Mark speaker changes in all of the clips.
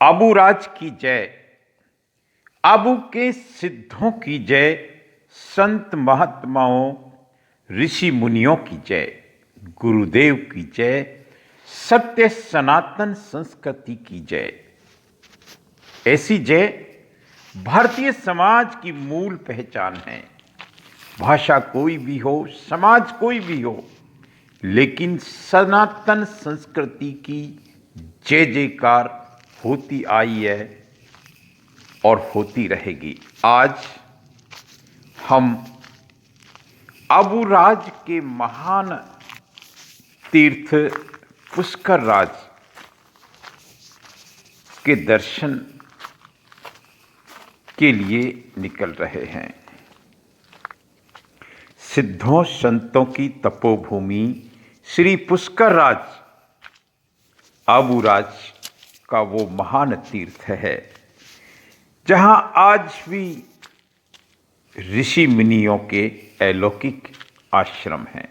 Speaker 1: आबूराज की जय। आबू के सिद्धों की जय। संत महात्माओं ऋषि मुनियों की जय। गुरुदेव की जय। सत्य सनातन संस्कृति की जय। ऐसी जय भारतीय समाज की मूल पहचान है। भाषा कोई भी हो, समाज कोई भी हो, लेकिन सनातन संस्कृति की जय जयकार होती आई है और होती रहेगी। आज हम आबूराज के महान तीर्थ पुष्कर राज के दर्शन के लिए निकल रहे हैं। सिद्धों संतों की तपोभूमि श्री पुष्कर राज आबूराज का वो महान तीर्थ है जहां आज भी ऋषि मुनियों के अलौकिक आश्रम हैं।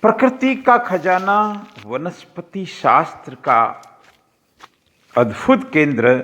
Speaker 1: प्रकृति का खजाना, वनस्पति शास्त्र का अद्भुत केंद्र,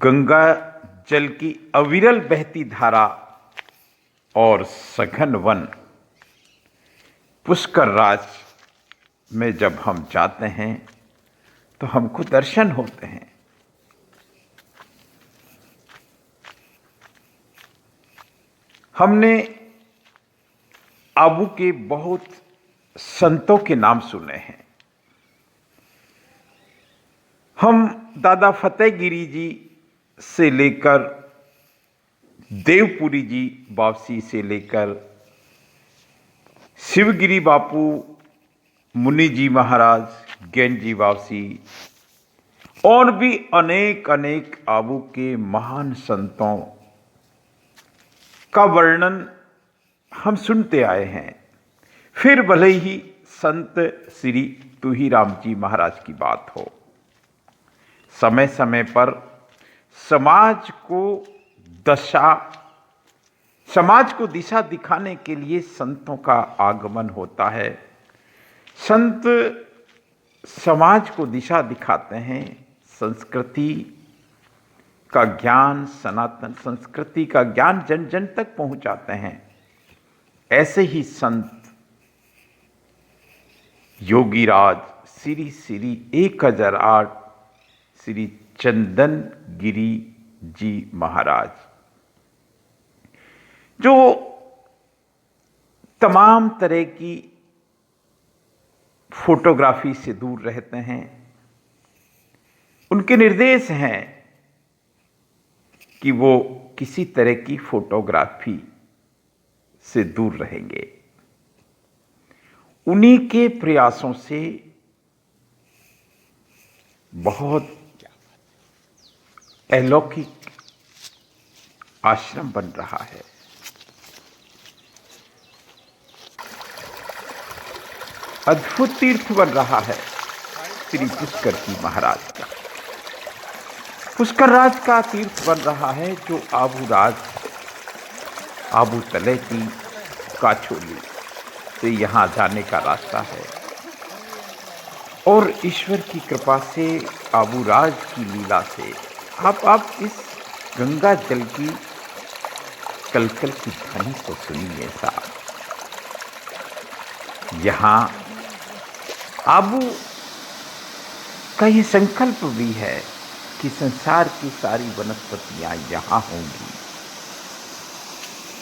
Speaker 1: गंगा जल की अविरल बहती धारा और सघन वन पुष्कर राज में जब हम जाते हैं तो हमको दर्शन होते हैं। हमने आबू के बहुत संतों के नाम सुने हैं। हम दादा फतेहगिरी जी से लेकर देवपुरी जी वापसी से लेकर शिवगिरी बापू, मुनि जी महाराज, ज्ञान जी वापसी और भी अनेक अनेक आबू के महान संतों का वर्णन हम सुनते आए हैं। फिर भले ही संत श्री तुहिराम जी महाराज की बात हो, समय समय पर समाज को दिशा दिखाने के लिए संतों का आगमन होता है। संत समाज को दिशा दिखाते हैं, संस्कृति का ज्ञान, सनातन संस्कृति का ज्ञान जन जन तक पहुंचाते हैं। ऐसे ही संत योगीराज श्री श्री 1008 श्री चंदन गिरी जी महाराज, जो तमाम तरह की फोटोग्राफी से दूर रहते हैं, उनके निर्देश हैं कि वो किसी तरह की फोटोग्राफी से दूर रहेंगे। उन्हीं के प्रयासों से बहुत अलौकिक आश्रम बन रहा है। अद्भुत तीर्थ बन रहा है श्री पुष्कर जी महाराज का। पुष्कर राज का तीर्थ बन रहा है जो आबू तले की काछोली से यहाँ जाने का रास्ता है। और ईश्वर की कृपा से, आबूराज की लीला से आप इस गंगा जल की कलकल की ध्वनि को सुनिए साहब। यहाँ आबू का ये संकल्प भी है कि संसार की सारी वनस्पतियां यहाँ होंगी,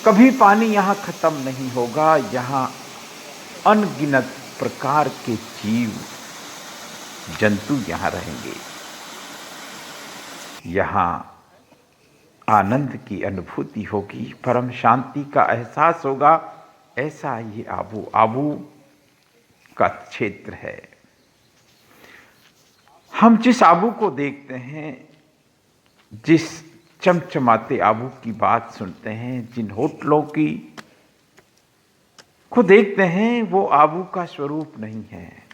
Speaker 1: कभी पानी यहाँ खत्म नहीं होगा। यहाँ अनगिनत प्रकार के जीव जंतु यहाँ रहेंगे। यहाँ आनंद की अनुभूति होगी, परम शांति का एहसास होगा। ऐसा ये आबू का क्षेत्र है। हम जिस आबू को देखते हैं, जिस चमचमाते आबू की बात सुनते हैं, जिन होटलों की को देखते हैं, वो आबू का स्वरूप नहीं है।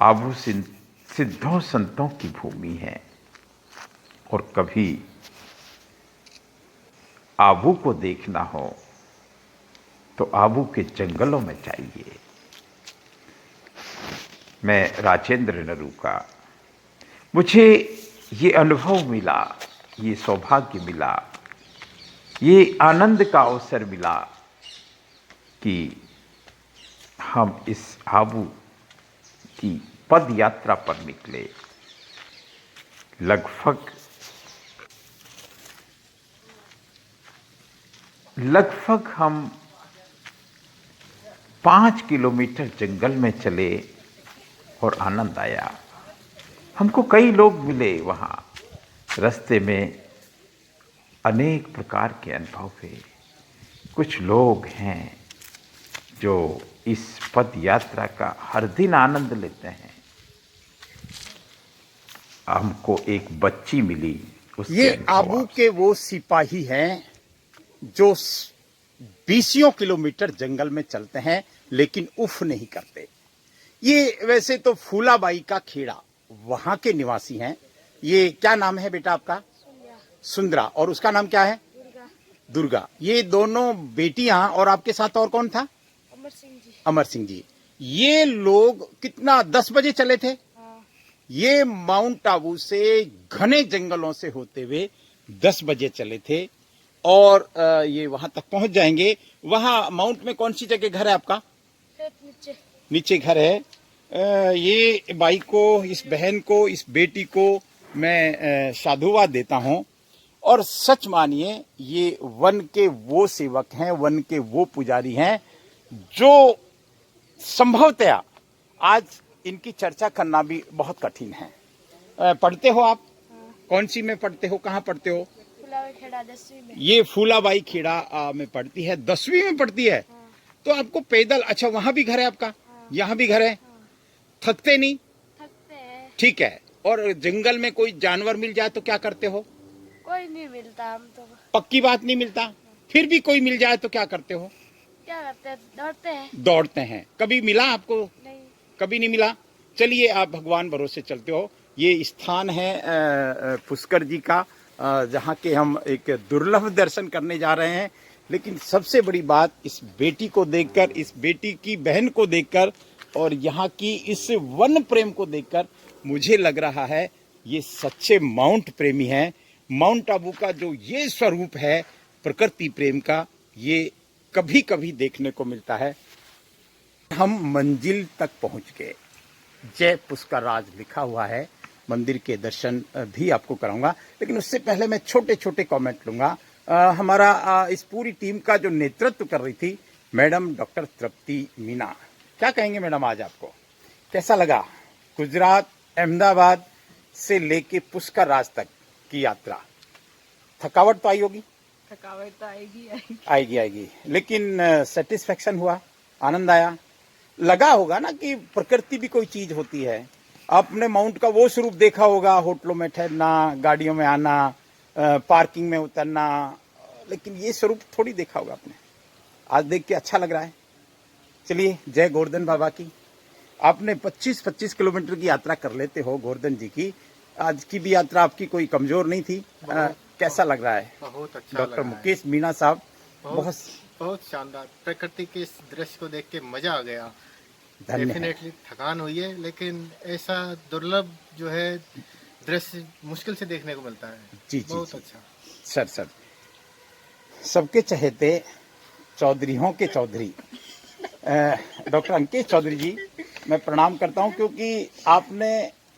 Speaker 1: आबू सिद्धों संतों की भूमि है। और कभी आबू को देखना हो तो आबू के जंगलों में जाइए। मैं राजेंद्र नरूका। मुझे ये अनुभव मिला, ये सौभाग्य मिला, ये आनंद का अवसर मिला कि हम इस आबू की पद यात्रा पर निकले। लगभग हम 5 किलोमीटर जंगल में चले और आनंद आया। हमको कई लोग मिले वहाँ, रास्ते में अनेक प्रकार के अनुभव हुए। कुछ लोग हैं जो इस पद यात्रा का हर दिन आनंद लेते हैं। हमको एक बच्ची मिली,
Speaker 2: ये आबू के वो सिपाही हैं जो 20 किलोमीटर जंगल में चलते हैं लेकिन उफ नहीं करते। ये वैसे तो फूलाबाई का खेड़ा वहां के निवासी हैं। ये क्या नाम है बेटा आपका? सुंदरा। और उसका नाम क्या है? दुर्गा। ये दोनों बेटियां, और आपके साथ और कौन था?
Speaker 3: अमर सिंह जी।
Speaker 2: अमर सिंह जी। ये लोग कितना 10 बजे चले थे? ये माउंट आबू से घने जंगलों से होते हुए 10 बजे चले थे और ये वहां तक पहुंच जाएंगे। वहां माउंट में कौन सी जगह घर है आपका? नीचे घर है। ये बाई को, इस बहन को, इस बेटी को मैं साधुवाद देता हूं। और सच मानिए ये वन के वो सेवक हैं, वन के वो पुजारी हैं जो संभवतया आज इनकी चर्चा करना भी बहुत कठिन है। पढ़ते हो आप? कौन सी में पढ़ते हो? कहाँ पढ़ते हो?
Speaker 3: फूलाबाई खेड़ा 10वीं में।
Speaker 2: ये फूलाबाई खेड़ा में पढ़ती है, 10वीं में पढ़ती है। तो आपको पैदल, अच्छा वहां भी घर है आपका? यहाँ भी घर है। थकते नहीं?
Speaker 3: थकते हैं।
Speaker 2: ठीक है। और जंगल में कोई जानवर मिल जाए तो क्या करते हो?
Speaker 3: कोई नहीं मिलता, हम तो
Speaker 2: पक्की बात नहीं मिलता। फिर भी कोई मिल जाए तो क्या करते हो?
Speaker 3: क्या करते हैं? दौड़ते हैं।
Speaker 2: दौड़ते हैं। कभी मिला आपको?
Speaker 3: नहीं।
Speaker 2: कभी नहीं मिला। चलिए, आप भगवान भरोसे चलते हो। ये स्थान है पुष्कर जी का, जहाँ के हम एक दुर्लभ दर्शन करने जा रहे हैं। लेकिन सबसे बड़ी बात, इस बेटी को देखकर, इस बेटी की बहन को देखकर और यहाँ की इस वन प्रेम को देखकर मुझे लग रहा है ये सच्चे माउंट प्रेमी हैं। माउंट आबू का जो ये स्वरूप है प्रकृति प्रेम का, ये कभी कभी देखने को मिलता है। हम मंजिल तक पहुंच गए। जय पुष्कर राज लिखा हुआ है। मंदिर के दर्शन भी आपको कराऊंगा, लेकिन उससे पहले मैं छोटे छोटे कमेंट लूंगा। हमारा इस पूरी टीम का जो नेतृत्व कर रही थी मैडम डॉक्टर तृप्ति मीना। क्या कहेंगे मैडम, आज आपको कैसा लगा गुजरात, अहमदाबाद से लेके पुष्कर राज तक की यात्रा? थकावट तो आई होगी?
Speaker 3: थकावट तो आएगी।
Speaker 2: आएगी, लेकिन सेटिस्फेक्शन हुआ, आनंद आया। लगा होगा ना कि प्रकृति भी कोई चीज होती है। आपने माउंट का वो स्वरूप देखा होगा, होटलों में ठहरना, गाड़ियों में आना, पार्किंग में उतरना, लेकिन ये स्वरूप थोड़ी देखा होगा आपने। आज देख के अच्छा लग रहा है। चलिए, जय गोवर्धन बाबा की। आपने 25-25 किलोमीटर की यात्रा कर लेते हो गोवर्धन जी की। आज की भी यात्रा आपकी कोई कमजोर नहीं थी। कैसा लग रहा है?
Speaker 4: बहुत अच्छा
Speaker 2: डॉक्टर मुकेश मीना साहब,
Speaker 4: बहुत शानदार। प्रकृति के इस दृश्य को देख के मजा आ गया।
Speaker 2: धन्यवाद।
Speaker 4: डेफिनेटली थकान हुई है, लेकिन ऐसा दुर्लभ जो है दृश्य मुश्किल से देखने को मिलता है।
Speaker 2: जी,
Speaker 4: बहुत अच्छा।
Speaker 2: सर सबके चहेते चौधरीयों के चौधरी डॉक्टर अंकेश चौधरी जी, मैं प्रणाम करता हूं, क्योंकि आपने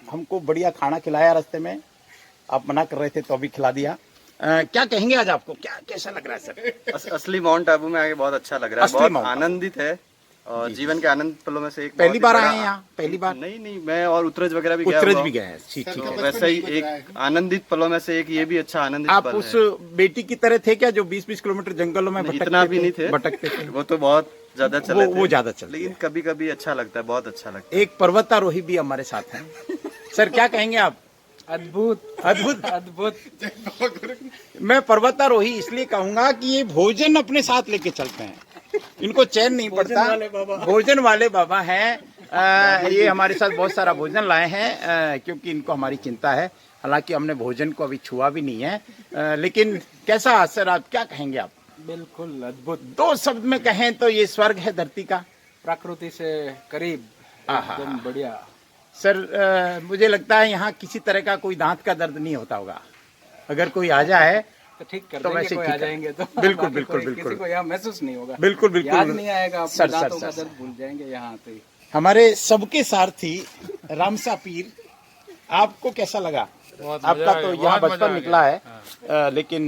Speaker 2: हमको बढ़िया खाना खिलाया। रास्ते में आप मना कर रहे थे तो अभी खिला दिया। क्या कहेंगे आज आपको, क्या कैसा लग रहा है सर?
Speaker 5: असली माउंट आबू में आके बहुत अच्छा लग रहा है। बहुत आनंदित है और जीवन के आनंद पलों में से एक।
Speaker 2: पहली बार आए हैं यहाँ? पहली बार?
Speaker 5: नहीं, मैं और उत्तरज वगैरह भी
Speaker 2: उत्तरज भी गए हैं। ठीक
Speaker 5: है। वैसे ही एक आनंदित पलों में से एक ये भी अच्छा आनंदित
Speaker 2: आप
Speaker 5: पल
Speaker 2: उस
Speaker 5: है।
Speaker 2: बेटी की तरह थे क्या जो 20-20 किलोमीटर जंगलों में
Speaker 5: इतना भी नहीं थे,
Speaker 2: भटकते थे?
Speaker 5: वो तो बहुत ज्यादा चले थे।
Speaker 2: वो ज्यादा चलते,
Speaker 5: लेकिन कभी कभी अच्छा लगता है, बहुत अच्छा लगता है।
Speaker 2: एक पर्वतारोही भी हमारे साथ हैं। सर क्या कहेंगे आप? अद्भुत। मैं पर्वतारोही इसलिए कहूंगा कि ये भोजन अपने साथ लेके चलते हैं, इनको चैन नहीं पड़ता। भोजन वाले बाबा हैं। ये हमारे साथ बहुत सारा भोजन लाए हैं, क्योंकि इनको हमारी चिंता है। हालांकि हमने भोजन को अभी छुआ भी नहीं है। लेकिन कैसा सर, आप क्या कहेंगे? आप
Speaker 6: बिल्कुल अद्भुत।
Speaker 2: 2 शब्द में कहें तो ये स्वर्ग है धरती का।
Speaker 6: प्रकृति से करीब एकदम बढ़िया।
Speaker 2: सर मुझे लगता है यहाँ किसी तरह का कोई दांत का दर्द नहीं होता होगा। अगर कोई आ जाए
Speaker 6: तो ठीक कर
Speaker 2: तो
Speaker 6: देंगे,
Speaker 2: वैसे
Speaker 6: कोई
Speaker 2: ठीक
Speaker 6: आ
Speaker 2: कर-
Speaker 6: जाएंगे तो
Speaker 2: बिल्कुल,
Speaker 6: बाकी
Speaker 2: बिल्कुल,
Speaker 6: कोई-
Speaker 2: बिल्कुल।
Speaker 6: किसी को यहाँ महसूस नहीं होगा,
Speaker 2: बिल्कुल बिल्कुल
Speaker 6: याद नहीं आएगा, अपने
Speaker 2: सर,
Speaker 6: दांतों
Speaker 2: सर,
Speaker 6: का
Speaker 2: सर,
Speaker 6: दर्द भूल जाएंगे यहाँ आते ही।
Speaker 2: हमारे सबके सारथी रामसा पीर, आपको कैसा लगा? आपका तो यहाँ बचपन निकला है, लेकिन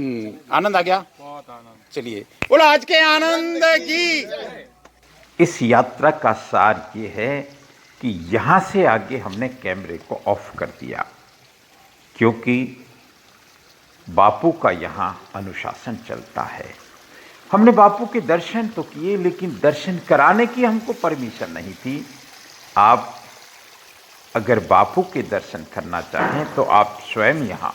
Speaker 2: आनंद आ गया।
Speaker 6: बहुत आनंद।
Speaker 2: चलिए बोलो आज के आनंद की।
Speaker 1: इस यात्रा का सार ये है कि यहाँ से आगे हमने कैमरे को ऑफ कर दिया, क्योंकि बापू का यहाँ अनुशासन चलता है। हमने बापू के दर्शन तो किए, लेकिन दर्शन कराने की हमको परमिशन नहीं थी। आप अगर बापू के दर्शन करना चाहें तो आप स्वयं यहाँ